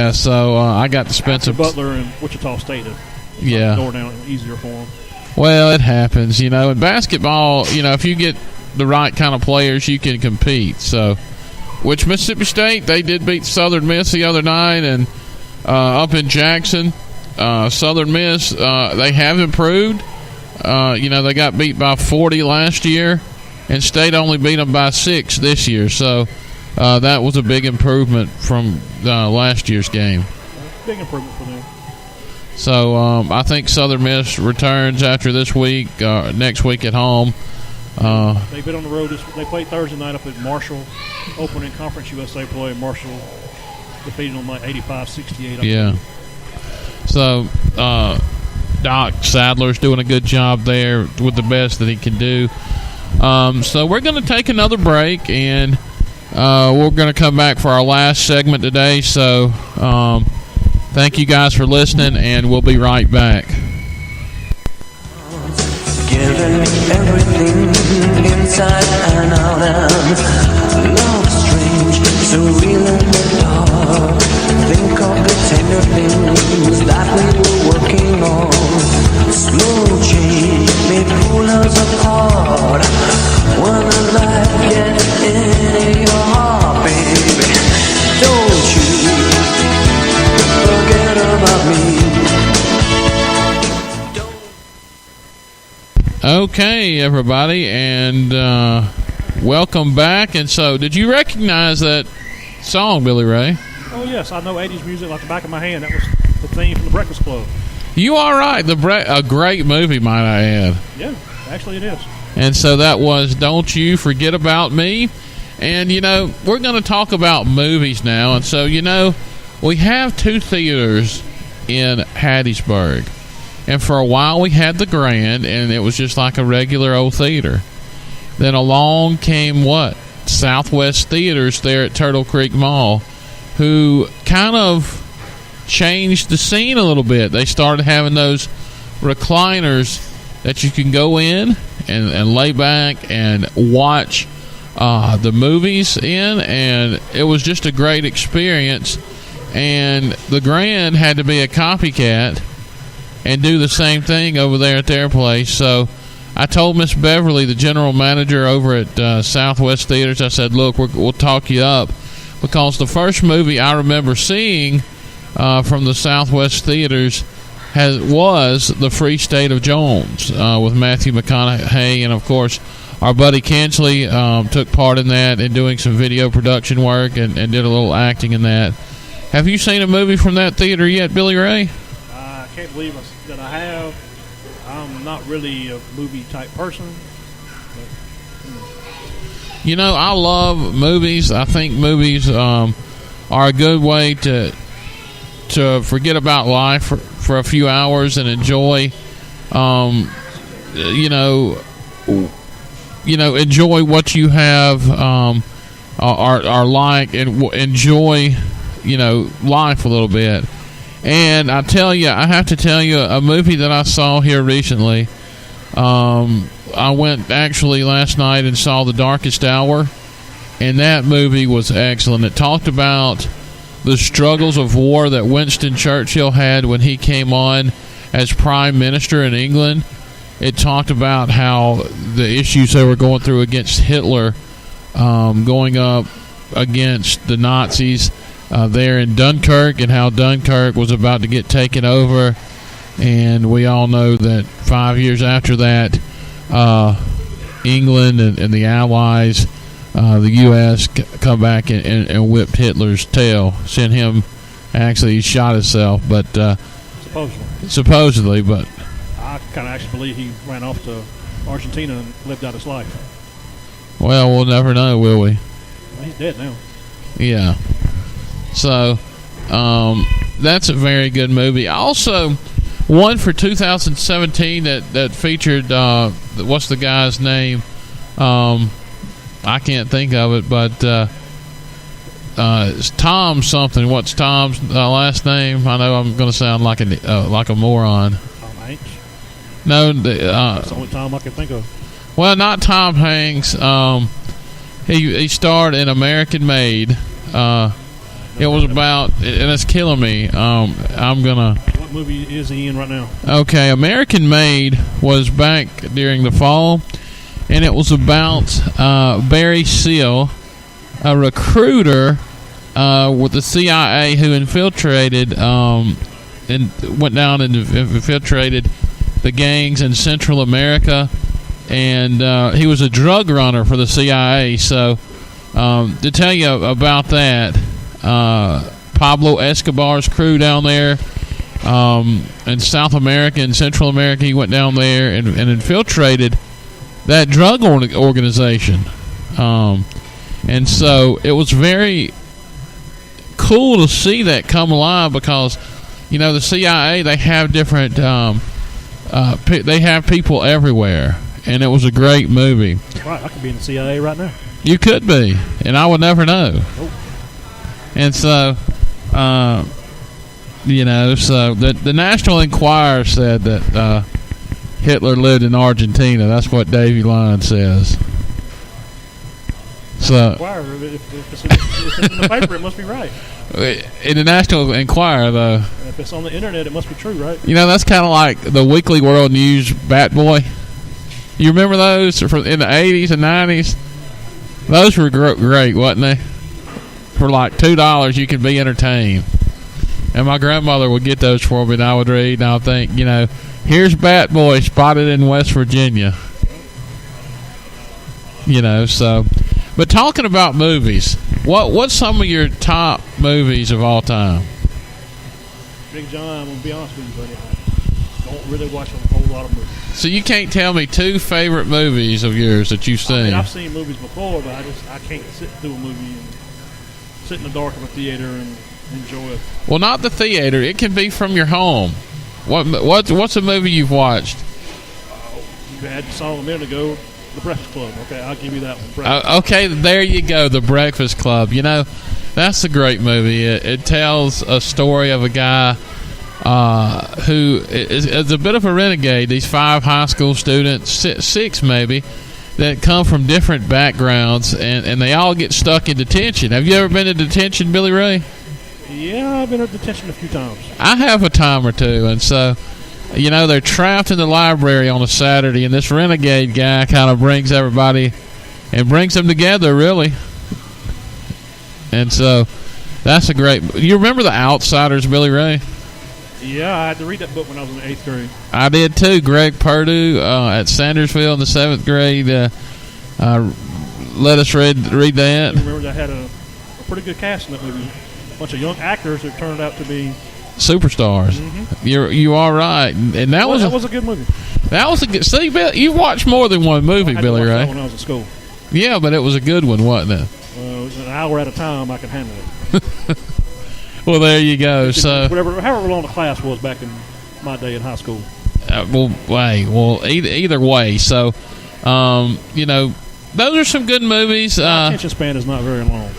Yeah, so I got to spend some. Butler and Wichita State. Yeah. Door down easier for them. Well, it happens, In basketball, if you get the right kind of players, you can compete. So, which Mississippi State, they did beat Southern Miss the other night, and up in Jackson, Southern Miss, they have improved. They got beat by 40 last year, and State only beat them by 6 this year. So, that was a big improvement from last year's game. Big improvement for them. So I think Southern Miss returns after this week, next week at home. They've been on the road. They played Thursday night up at Marshall, opening Conference USA play. Marshall defeated them like 85-68. Yeah. So Doc Sadler's doing a good job there with the best that he can do. So we're going to take another break, and we're going to come back for our last segment today. So thank you guys for listening, and we'll be right back. Giving everything inside and out, and love strange, surreal in the dark. Think of the tender things that we were working on. Slow change may pull us apart. When the light gets in your heart, baby, don't you forget about me. Okay, everybody, and welcome back. And so, did you recognize that song, Billy Ray? Oh, yes. I know 80s music like the back of my hand. That was the theme from The Breakfast Club. You are right. A great movie, might I add. Yeah, actually it is. And so that was Don't You Forget About Me. And, we're going to talk about movies now. And so, we have 2 theaters in Hattiesburg. And for a while we had the Grand, and it was just like a regular old theater. Then along came Southwest Theaters there at Turtle Creek Mall, who kind of changed the scene a little bit. They started having those recliners that you can go in and lay back and watch the movies in, and it was just a great experience. And the Grand had to be a copycat and do the same thing over there at their place. So I told Miss Beverly, the general manager over at Southwest Theaters, I said, look, we'll talk you up, because the first movie I remember seeing from the Southwest Theaters was The Free State of Jones with Matthew McConaughey, and of course our buddy Kinsley took part in that and doing some video production work and did a little acting in that. Have you seen a movie from that theater yet, Billy Ray? I can't believe that I have. I'm not really a movie type person. I love movies. I think movies are a good way to forget about life for a few hours and enjoy, enjoy what you have, are like, and enjoy, life a little bit. And I have to tell you, a movie that I saw here recently, I went actually last night and saw The Darkest Hour, and that movie was excellent. It talked about the struggles of war that Winston Churchill had when he came on as Prime Minister in England. It talked about how the issues they were going through against Hitler, going up against the Nazis there in Dunkirk, and how Dunkirk was about to get taken over. And we all know that 5 years after that, England and the Allies, the U.S., come back and whipped Hitler's tail. Sent him, actually, he shot himself, but supposedly, but I kind of actually believe he ran off to Argentina and lived out his life. Well, we'll never know, will we? Well, he's dead now. Yeah. So, that's a very good movie. Also, one for 2017 that featured, what's the guy's name? I can't think of it, but it's Tom something. What's Tom's last name? I know I'm going to sound like a moron. Tom Hanks? No, that's the only Tom I can think of. Well, not Tom Hanks. He starred in American Made. It was about, and it's killing me. I'm gonna. What movie is he in right now? Okay, American Made was back during the fall, and it was about Barry Seal, a recruiter with the CIA who infiltrated and went down and infiltrated the gangs in Central America, and he was a drug runner for the CIA. So to tell you about that, Pablo Escobar's crew down there in South America and Central America, he went down there and infiltrated that drug organization. And so it was very cool to see that come alive because, you know, the CIA, they have different, they have people everywhere. And it was a great movie. Right, I could be in the CIA right now. You could be, and I would never know. Nope. And so, you know, so the National Enquirer said that Hitler lived in Argentina. That's what Davy Lyons says. So, If it's in the paper, it must be right. in the National Enquirer, though, If it's on the internet, it must be true, right? you know, that's kind of like the Weekly World News Bat Boy. You remember those from in the 80s and 90s? Those were great, wasn't they? For like $2, you could be entertained. And my grandmother would get those for me, and I would read, and I would think, you know, here's Bat Boy spotted in West Virginia. You know, so. But talking about movies, what's some of your top movies of all time? Big John, I'm going to be honest with you, buddy. I don't really watch a whole lot of movies. So you can't tell me two favorite movies of yours that you've seen? I mean, I've seen movies before, but I can't sit through a movie and sit in the dark of a theater and enjoy it. Well, not the theater. It can be from your home. What's a movie you've watched? You had saw a minute ago, The Breakfast Club. Okay, I'll give you that one. Okay, there you go, The Breakfast Club. You know, that's a great movie. It tells a story of a guy who is a bit of a renegade. These 5 high school students, 6 maybe, that come from different backgrounds, and they all get stuck in detention. Have you ever been in detention, Billy Ray? Yeah, I've been in detention a few times. I have a time or two, and so, you know, they're trapped in the library on a Saturday, and this renegade guy kind of brings everybody and brings them together, really. And so, that's a great. You remember The Outsiders, Billy Ray? Yeah, I had to read that book when I was in the 8th grade. I did too. Greg Perdue at Sandersville in the 7th grade let us read that. I remember that had a pretty good cast in that movie. A bunch of young actors that turned out to be superstars. Mm-hmm. You are right, and that was a good movie. That was a good. See, Bill, you watched more than one movie, I had Billy to watch Ray. that when I was in school. Yeah, but it was a good one, wasn't it? It was an hour at a time. I could handle it. Well, there you go. So however long the class was back in my day in high school. Either way. So, you know, those are some good movies. My attention span is not very long.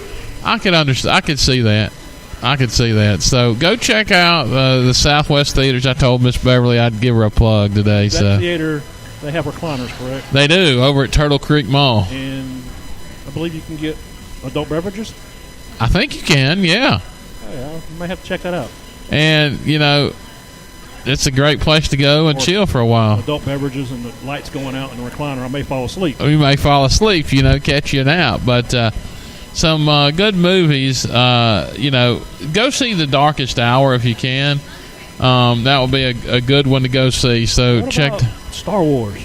I could understand. I could see that. So go check out the Southwest Theaters. I told Miss Beverly I'd give her a plug today. That theater, they have recliners, correct? They do, over at Turtle Creek Mall. And I believe you can get adult beverages. I think you can. Yeah. Oh, yeah, I may have to check that out. And, you know, it's a great place to go and chill for a while. Adult beverages and the lights going out in the recliner. I may fall asleep. You may fall asleep, you know, catch you a nap. But some good movies, you know, go see The Darkest Hour if you can. That will be a good one to go see. So what check. about Star Wars.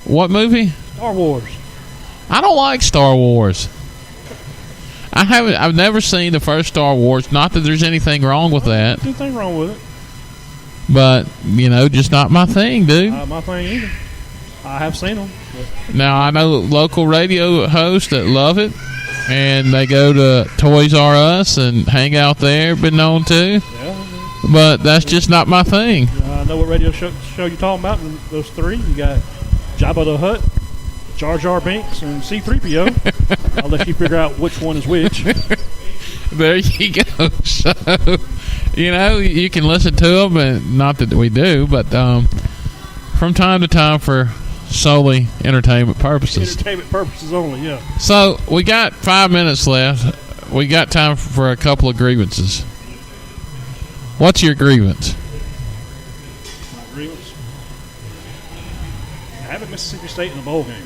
What movie? Star Wars. I don't like Star Wars. I've never seen the first Star Wars. Not that there's anything wrong with that. There's nothing wrong with it. But, you know, just not my thing, dude. Not my thing either. I have seen them. Now, I know local radio hosts that love it, and they go to Toys R Us and hang out there, been known to. Yeah. But that's just not my thing. I know what radio show you're talking about. Those 3. You got Jabba the Hutt, Jar Jar Binks, and C-3PO. I'll let you figure out which one is which. There you go. So, you know, you can listen to them, and not that we do, but from time to time for solely entertainment purposes. Entertainment purposes only, yeah. So we got 5 minutes left. we got time for a couple of grievances. What's your grievance? My grievance? Having Mississippi State in the bowl game.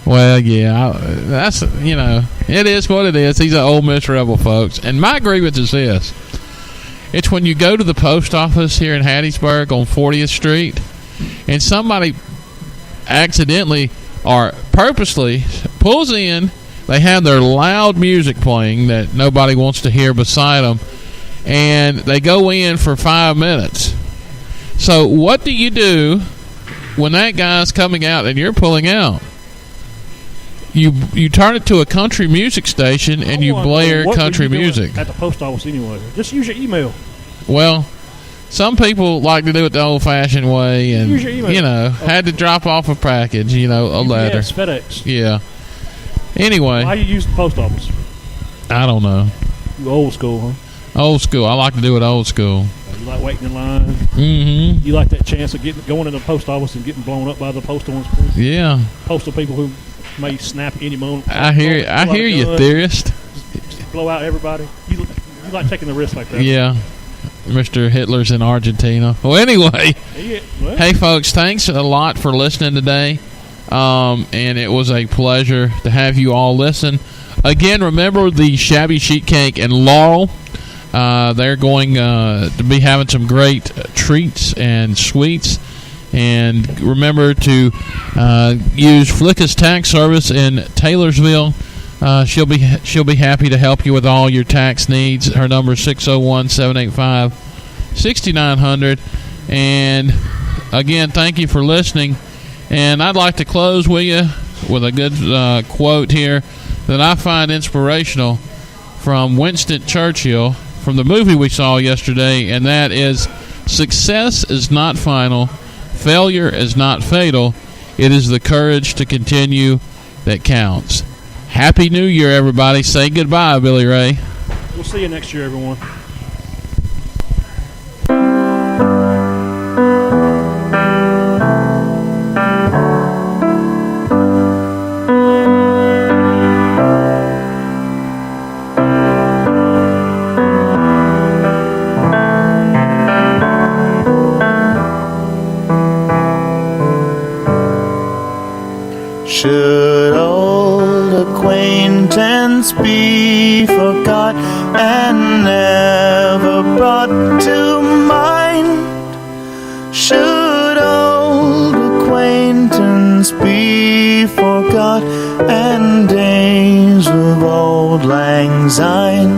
Well, yeah, that's, you know, it is what it is. He's an Ole Miss Rebel, folks. And my grievance is this. It's when you go to the post office here in Hattiesburg on 40th Street and somebody accidentally or purposely pulls in. They have their loud music playing that nobody wants to hear beside them, and they go in for 5 minutes. So what do you do when that guy's coming out and you're pulling out? You turn it to a country music station and you blare country music at the post office anyway. Just use your email. Well, some people like to do it the old-fashioned way, and use your email. You know, had to drop off a package, you know, a letter. Yes, FedEx. Yeah. Anyway, Why you use the post office? I don't know. You old school, huh? Old school. I like to do it old school. You like waiting in line. Mm-hmm. You like that chance of going in the post office and getting blown up by the postal ones. Yeah. Postal people who may snap any moment. I hear you, theorist. Just blow out everybody. You like taking the risk like that. Yeah. Mr. Hitler's in Argentina. Well, anyway. Yeah, well. Hey, folks, thanks a lot for listening today. And it was a pleasure to have you all listen. Again, remember the Shabby Sheet Cake and Laurel. They're going to be having some great treats and sweets. And remember to use Flicka's Tax Service in Taylorsville. She'll be happy to help you with all your tax needs. Her number is 601-785-6900. And again, thank you for listening. And I'd like to close with you with a good quote here that I find inspirational from Winston Churchill from the movie we saw yesterday, and that is, success is not final, failure is not fatal, it is the courage to continue that counts. Happy New Year, everybody. Say goodbye, Billy Ray. We'll see you next year, everyone. Should old acquaintance be forgot and never brought to mind? Should old acquaintance be forgot and days of old lang syne